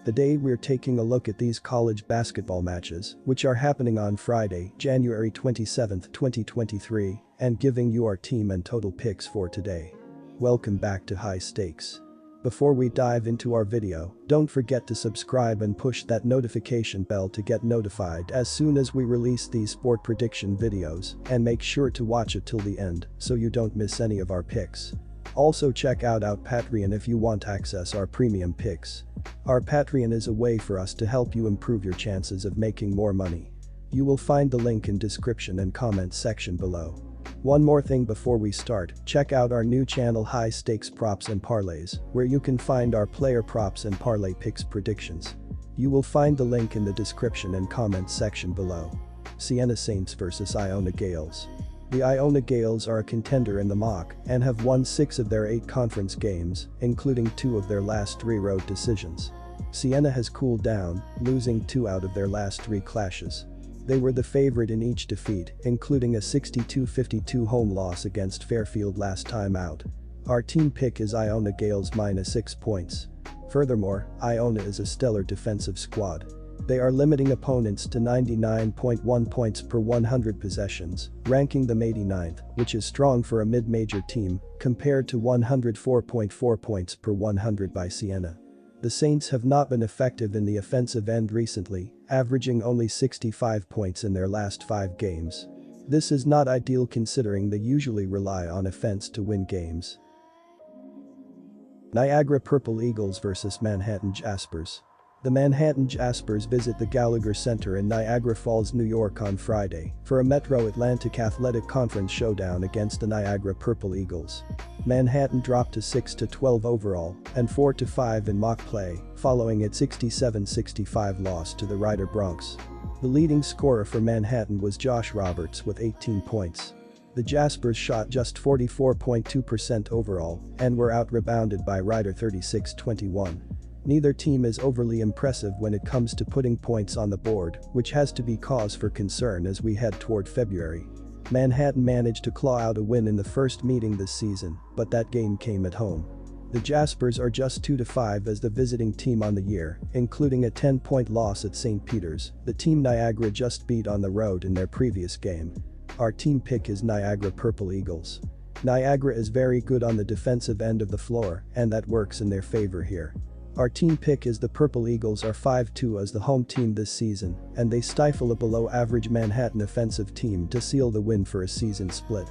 Today we're taking a look at these college basketball matches, which are happening on Friday, January 27, 2023, and giving you our team and total picks for today. Welcome back to High Stakes. Before we dive into our video, don't forget to subscribe and push that notification bell to get notified as soon as we release these sport prediction videos, and make sure to watch it till the end so you don't miss any of our picks. Also check out our Patreon if you want access our premium picks. Our Patreon is a way for us to help you improve your chances of making more money. You will find the link in description and comments section below. One more thing before we start, check out our new channel High Stakes Props and Parlays, where you can find our player props and parlay picks predictions. You will find the link in the description and comments section below. Siena Saints vs Iona Gaels. The Iona Gaels are a contender in the MAAC and have won 6 of their 8 conference games, including 2 of their last 3 road decisions. Siena has cooled down, losing 2 out of their last 3 clashes. They were the favorite in each defeat, including a 62-52 home loss against Fairfield last time out. Our team pick is Iona Gaels -6 points. Furthermore, Iona is a stellar defensive squad. They are limiting opponents to 99.1 points per 100 possessions, ranking them 89th, which is strong for a mid-major team, compared to 104.4 points per 100 by Siena. The Saints have not been effective in the offensive end recently, averaging only 65 points in their last 5 games. This is not ideal considering they usually rely on offense to win games. Niagara Purple Eagles vs Manhattan Jaspers. The Manhattan Jaspers visit the Gallagher Center in Niagara Falls, New York on Friday for a Metro Atlantic Athletic Conference showdown against the Niagara Purple Eagles. Manhattan dropped to 6-12 overall and 4-5 in mock play following its 67-65 loss to the Rider Broncs. The leading scorer for Manhattan was Josh Roberts with 18 points. The Jaspers shot just 44.2% overall and were out-rebounded by Rider 36-21. Neither team is overly impressive when it comes to putting points on the board, which has to be cause for concern as we head toward February. Manhattan managed to claw out a win in the first meeting this season, but that game came at home. The Jaspers are just 2-5 as the visiting team on the year, including a 10-point loss at St. Peter's, the team Niagara just beat on the road in their previous game. Our team pick is Niagara Purple Eagles. Niagara is very good on the defensive end of the floor, and that works in their favor here. Our team pick is the Purple Eagles are 5-2 as the home team this season, and they stifle a below-average Manhattan offensive team to seal the win for a season split.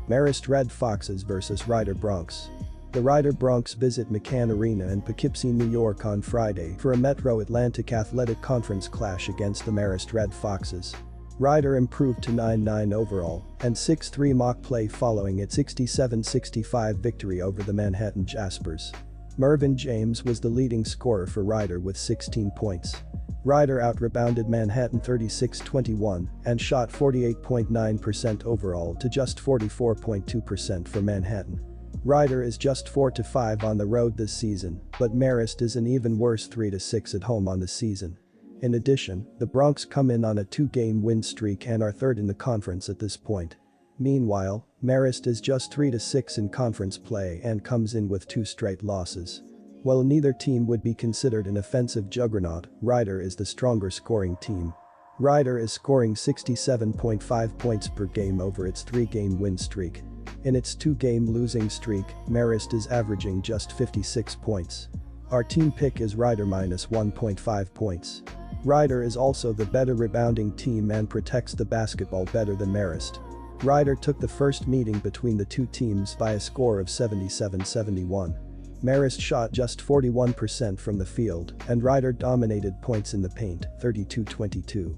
Marist Red Foxes vs Rider Broncs. The Rider Broncs visit McCann Arena in Poughkeepsie, New York on Friday for a Metro Atlantic Athletic Conference clash against the Marist Red Foxes. Rider improved to 9-9 overall and 6-3 mock play following its 67-65 victory over the Manhattan Jaspers. Mervyn James was the leading scorer for Rider with 16 points. Rider out-rebounded Manhattan 36-21 and shot 48.9% overall to just 44.2% for Manhattan. Rider is just 4-5 on the road this season, but Marist is an even worse 3-6 at home on the season. In addition, the Broncs come in on a 2-game win streak and are 3rd in the conference at this point. Meanwhile, Marist is just 3-6 in conference play and comes in with 2 straight losses. While neither team would be considered an offensive juggernaut, Rider is the stronger scoring team. Rider is scoring 67.5 points per game over its 3-game win streak. In its 2-game losing streak, Marist is averaging just 56 points. Our team pick is Rider -1.5 points. Rider is also the better rebounding team and protects the basketball better than Marist. Rider took the first meeting between the two teams by a score of 77-71. Marist shot just 41% from the field, and Rider dominated points in the paint, 32-22.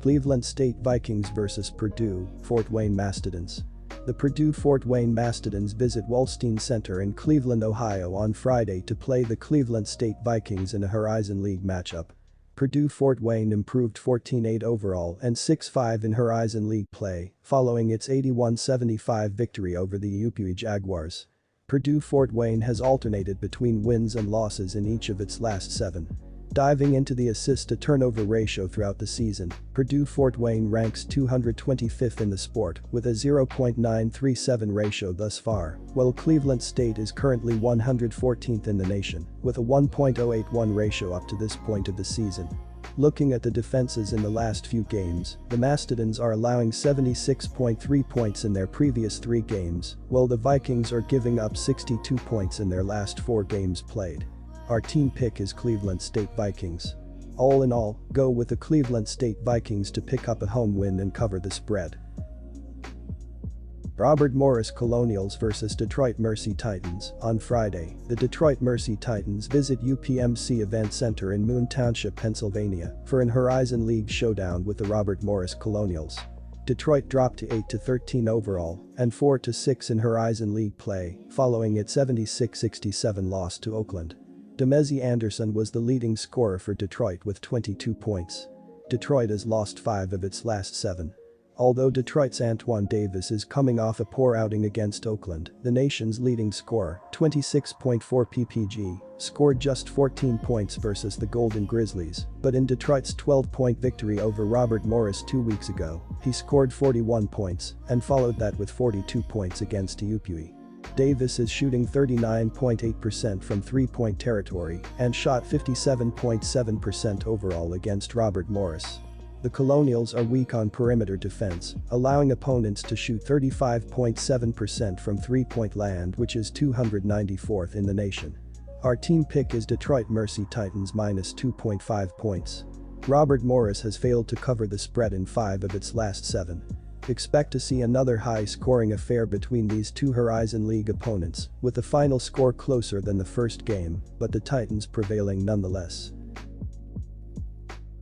Cleveland State Vikings vs Purdue, Fort Wayne Mastodons. The Purdue-Fort Wayne Mastodons visit Wolstein Center in Cleveland, Ohio on Friday to play the Cleveland State Vikings in a Horizon League matchup. Purdue-Fort Wayne improved 14-8 overall and 6-5 in Horizon League play, following its 81-75 victory over the UPI Jaguars. Purdue-Fort Wayne has alternated between wins and losses in each of its last 7. Diving into the assist-to-turnover ratio throughout the season, Purdue-Fort Wayne ranks 225th in the sport with a 0.937 ratio thus far, while Cleveland State is currently 114th in the nation with a 1.081 ratio up to this point of the season. Looking at the defenses in the last few games, the Mastodons are allowing 76.3 points in their previous 3 games, while the Vikings are giving up 62 points in their last 4 games played. Our team pick is Cleveland State Vikings. All in all, go with the Cleveland State Vikings to pick up a home win and cover the spread. Robert Morris Colonials vs Detroit Mercy Titans. On Friday, the Detroit Mercy Titans visit UPMC Event Center in Moon Township, Pennsylvania, for an Horizon League showdown with the Robert Morris Colonials. Detroit dropped to 8-13 overall and 4-6 in Horizon League play, following its 76-67 loss to Oakland. Demezi Anderson was the leading scorer for Detroit with 22 points. Detroit has lost 5 of its last 7. Although Detroit's Antoine Davis is coming off a poor outing against Oakland, the nation's leading scorer, 26.4 ppg, scored just 14 points versus the Golden Grizzlies, but in Detroit's 12-point victory over Robert Morris 2 weeks ago, he scored 41 points and followed that with 42 points against UPI. Davis is shooting 39.8% from three-point territory and shot 57.7% overall against Robert Morris. The Colonials are weak on perimeter defense, allowing opponents to shoot 35.7% from three-point land, which is 294th in the nation. Our team pick is Detroit Mercy Titans minus 2.5 points. Robert Morris has failed to cover the spread in 5 of its last 7. Expect to see another high-scoring affair between these two Horizon League opponents, with the final score closer than the first game, but the Titans prevailing nonetheless.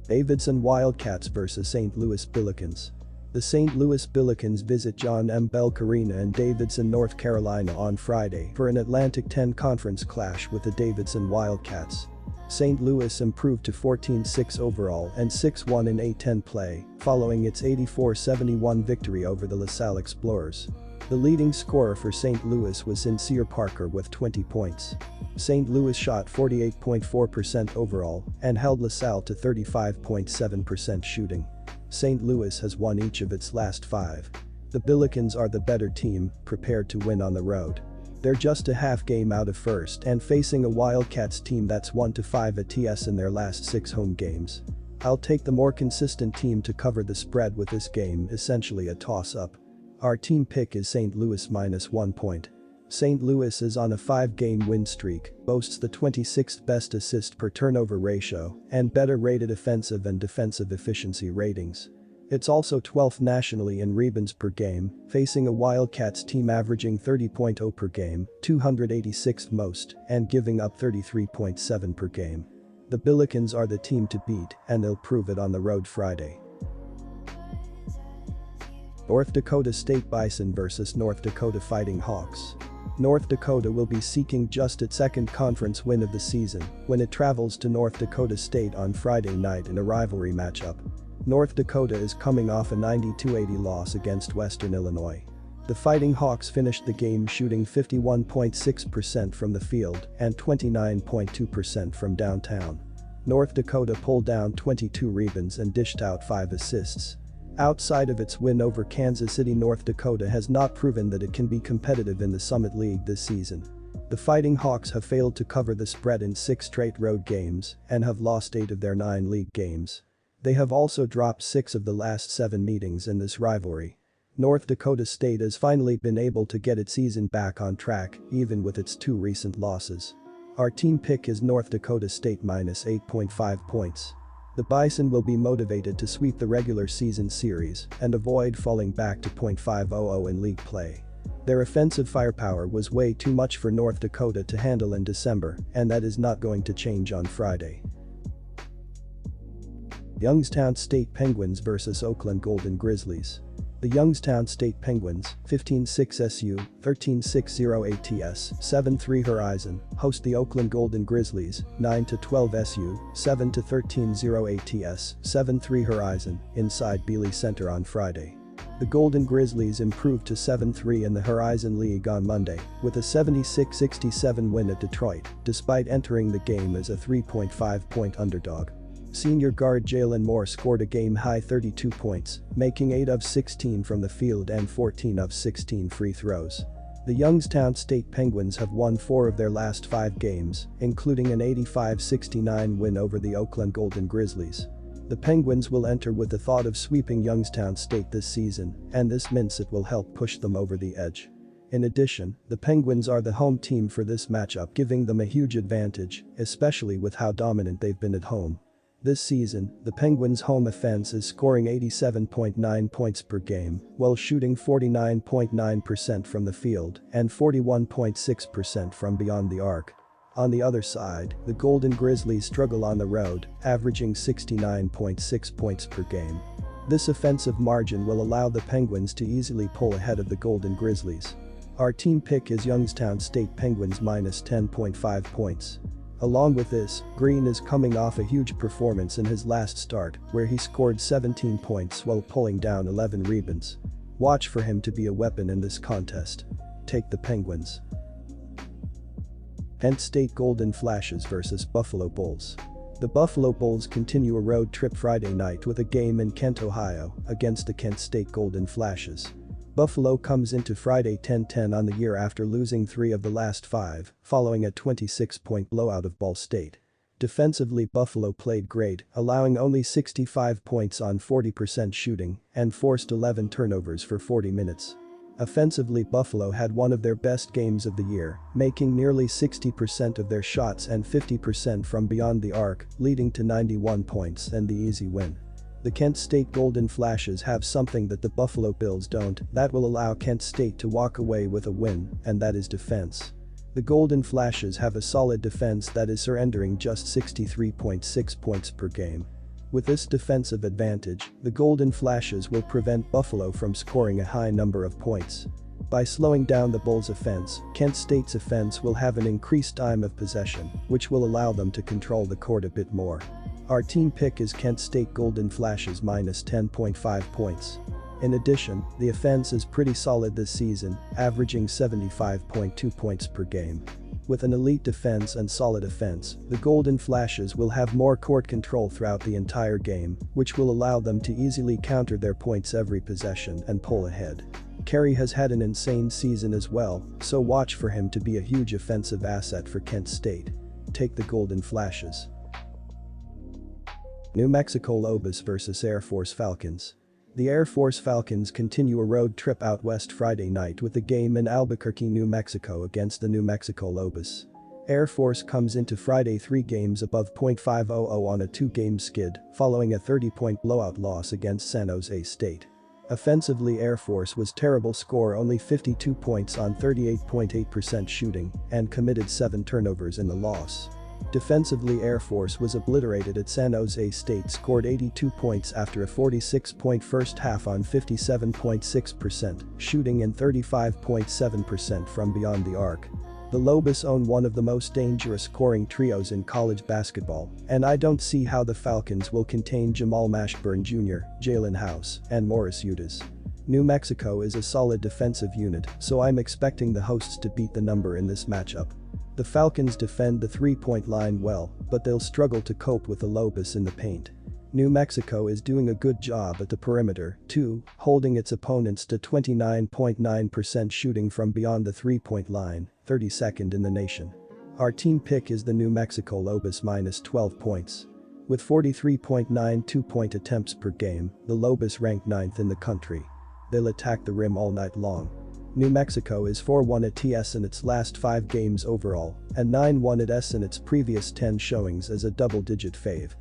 Davidson Wildcats vs St. Louis Billikens. The St. Louis Billikens visit John M. Belk Arena in Davidson, North Carolina on Friday for an Atlantic 10 conference clash with the Davidson Wildcats. St. Louis improved to 14-6 overall and 6-1 in A-10 play, following its 84-71 victory over the LaSalle Explorers. The leading scorer for St. Louis was Sincere Parker with 20 points. St. Louis shot 48.4% overall and held LaSalle to 35.7% shooting. St. Louis has won each of its last 5. The Billikens are the better team, prepared to win on the road. They're just a half game out of first and facing a Wildcats team that's 1-5 ATS in their last 6 home games. I'll take the more consistent team to cover the spread with this game, essentially a toss-up. Our team pick is St. Louis minus 1 point. St. Louis is on a 5-game win streak, boasts the 26th best assist per turnover ratio, and better rated offensive and defensive efficiency ratings. It's also 12th nationally in rebounds per game, facing a Wildcats team averaging 30.0 per game, 286th most, and giving up 33.7 per game. The Billikens are the team to beat, and they'll prove it on the road Friday. North Dakota State Bison vs North Dakota Fighting Hawks. North Dakota will be seeking just its second conference win of the season when it travels to North Dakota State on Friday night in a rivalry matchup. North Dakota is coming off a 92-80 loss against Western Illinois. The Fighting Hawks finished the game shooting 51.6% from the field and 29.2% from downtown. North Dakota pulled down 22 rebounds and dished out 5 assists. Outside of its win over Kansas City, North Dakota has not proven that it can be competitive in the Summit League this season. The Fighting Hawks have failed to cover the spread in 6 straight road games and have lost 8 of their 9 league games. They have also dropped 6 of the last 7 meetings in this rivalry. North Dakota State has finally been able to get its season back on track, even with its 2 recent losses. Our team pick is North Dakota State minus 8.5 points. The Bison will be motivated to sweep the regular season series and avoid falling back to .500 in league play. Their offensive firepower was way too much for North Dakota to handle in December, and that is not going to change on Friday. Youngstown State Penguins vs Oakland Golden Grizzlies. The Youngstown State Penguins, 15-6 SU, 13-6-0 ATS, 7-3 Horizon, host the Oakland Golden Grizzlies, 9-12 SU, 7-13-0 ATS, 7-3 Horizon, inside Bealey Center on Friday. The Golden Grizzlies improved to 7-3 in the Horizon League on Monday, with a 76-67 win at Detroit, despite entering the game as a 3.5-point underdog. Senior guard Jalen Moore scored a game-high 32 points, making 8 of 16 from the field and 14 of 16 free throws. The Youngstown State Penguins have won 4 of their last 5 games, including an 85-69 win over the Oakland Golden Grizzlies. The Penguins will enter with the thought of sweeping Youngstown State this season, and this means it will help push them over the edge. In addition, the Penguins are the home team for this matchup, giving them a huge advantage, especially with how dominant they've been at home. This season, the Penguins' home offense is scoring 87.9 points per game, while shooting 49.9% from the field and 41.6% from beyond the arc. On the other side, the Golden Grizzlies struggle on the road, averaging 69.6 points per game. This offensive margin will allow the Penguins to easily pull ahead of the Golden Grizzlies. Our team pick is Youngstown State Penguins minus 10.5 points. Along with this, Green is coming off a huge performance in his last start, where he scored 17 points while pulling down 11 rebounds. Watch for him to be a weapon in this contest. Take the Penguins. Kent State Golden Flashes vs Buffalo Bulls. The Buffalo Bulls continue a road trip Friday night with a game in Kent, Ohio, against the Kent State Golden Flashes. Buffalo comes into Friday 10-10 on the year after losing 3 of the last 5, following a 26-point blowout of Ball State. Defensively, Buffalo played great, allowing only 65 points on 40% shooting and forced 11 turnovers for 40 minutes. Offensively, Buffalo had one of their best games of the year, making nearly 60% of their shots and 50% from beyond the arc, leading to 91 points and the easy win. The Kent State Golden Flashes have something that the Buffalo Bills don't, that will allow Kent State to walk away with a win, and that is defense. The Golden Flashes have a solid defense that is surrendering just 63.6 points per game. With this defensive advantage, the Golden Flashes will prevent Buffalo from scoring a high number of points. By slowing down the Bulls' offense, Kent State's offense will have an increased time of possession, which will allow them to control the court a bit more. Our team pick is Kent State Golden Flashes minus 10.5 points. In addition, the offense is pretty solid this season, averaging 75.2 points per game. With an elite defense and solid offense, the Golden Flashes will have more court control throughout the entire game, which will allow them to easily counter their points every possession and pull ahead. Kerry has had an insane season as well, so watch for him to be a huge offensive asset for Kent State. Take the Golden Flashes. New Mexico Lobos vs Air Force Falcons. The Air Force Falcons continue a road trip out west Friday night with a game in Albuquerque, New Mexico against the New Mexico Lobos. Air Force comes into Friday 3 games above .500 on a 2-game skid, following a 30-point blowout loss against San Jose State. Offensively, Air Force was terrible, score only 52 points on 38.8% shooting and committed 7 turnovers in the loss. Defensively, Air Force was obliterated at San Jose State, scored 82 points after a 46-point first half on 57.6% shooting and 35.7% from beyond the arc. The Lobos own one of the most dangerous scoring trios in college basketball, and I don't see how the Falcons will contain Jamal Mashburn Jr., Jalen House, and Morris Udis. New Mexico is a solid defensive unit, so I'm expecting the hosts to beat the number in this matchup. The Falcons defend the 3-point line well, but they'll struggle to cope with the Lobos in the paint. New Mexico is doing a good job at the perimeter, too, holding its opponents to 29.9% shooting from beyond the 3-point line, 32nd in the nation. Our team pick is the New Mexico Lobos minus 12 points. With 43.92 point attempts per game, the Lobos rank 9th in the country. They'll attack the rim all night long. New Mexico is 4-1 at TS in its last 5 games overall, and 9-1 at S in its previous 10 showings as a double-digit fave.